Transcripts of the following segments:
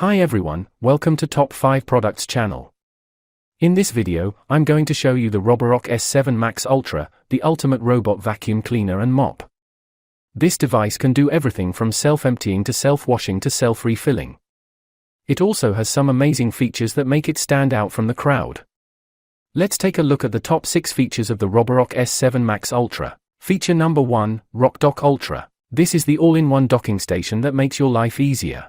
Hi everyone, welcome to Top 5 Products channel. In this video, I'm going to show you the Roborock S7 Max Ultra, the ultimate robot vacuum cleaner and mop. This device can do everything from self-emptying to self-washing to self-refilling. It also has some amazing features that make it stand out from the crowd. Let's take a look at the top 6 features of the Roborock S7 Max Ultra. Feature number 1, RockDock Ultra. This is the all-in-one docking station that makes your life easier.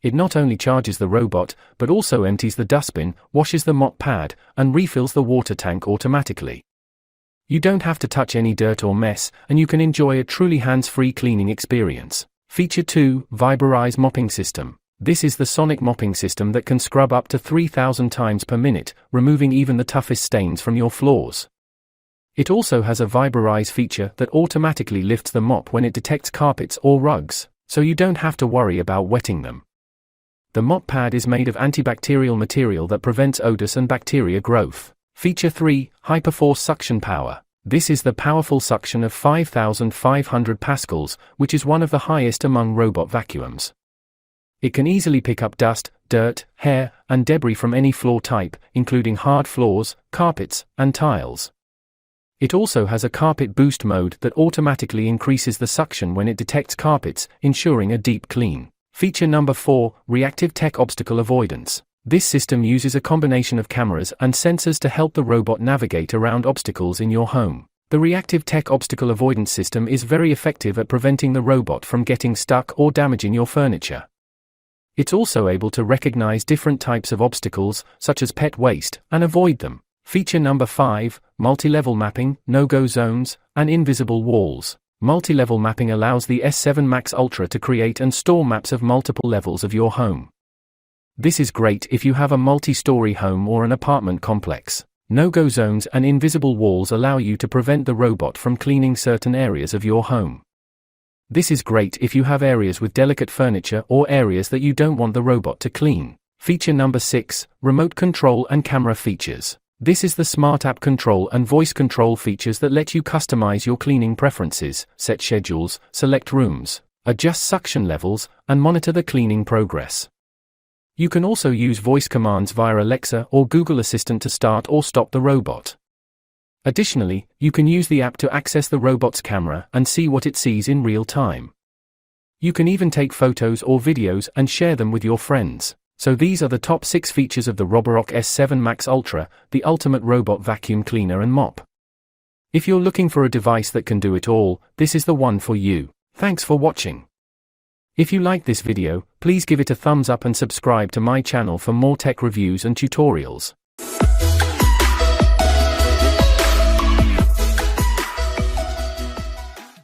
It not only charges the robot, but also empties the dustbin, washes the mop pad, and refills the water tank automatically. You don't have to touch any dirt or mess, and you can enjoy a truly hands-free cleaning experience. Feature 2, VibraRise Mopping System. This is the sonic mopping system that can scrub up to 3,000 times per minute, removing even the toughest stains from your floors. It also has a VibraRise feature that automatically lifts the mop when it detects carpets or rugs, so you don't have to worry about wetting them. The mop pad is made of antibacterial material that prevents odors and bacteria growth. Feature 3, HyperForce Suction Power. This is the powerful suction of 5,500 pascals, which is one of the highest among robot vacuums. It can easily pick up dust, dirt, hair, and debris from any floor type, including hard floors, carpets, and tiles. It also has a carpet boost mode that automatically increases the suction when it detects carpets, ensuring a deep clean. Feature number 4, Reactive Tech Obstacle Avoidance. This system uses a combination of cameras and sensors to help the robot navigate around obstacles in your home. The Reactive Tech Obstacle Avoidance system is very effective at preventing the robot from getting stuck or damaging your furniture. It's also able to recognize different types of obstacles, such as pet waste, and avoid them. Feature number 5, Multi-level Mapping, No-Go Zones, and Invisible Walls. Multi-level mapping allows the S7 Max Ultra to create and store maps of multiple levels of your home. This is great if you have a multi-story home or an apartment complex. No-go zones and invisible walls allow you to prevent the robot from cleaning certain areas of your home. This is great if you have areas with delicate furniture or areas that you don't want the robot to clean. Feature number 6, Remote Control and Camera Features. This is the smart app control and voice control features that let you customize your cleaning preferences, set schedules, select rooms, adjust suction levels, and monitor the cleaning progress. You can also use voice commands via Alexa or Google Assistant to start or stop the robot. Additionally, you can use the app to access the robot's camera and see what it sees in real time. You can even take photos or videos and share them with your friends. So these are the top 6 features of the Roborock S7 Max Ultra, the ultimate robot vacuum cleaner and mop. If you're looking for a device that can do it all, this is the one for you. Thanks for watching. If you like this video, please give it a thumbs up and subscribe to my channel for more tech reviews and tutorials.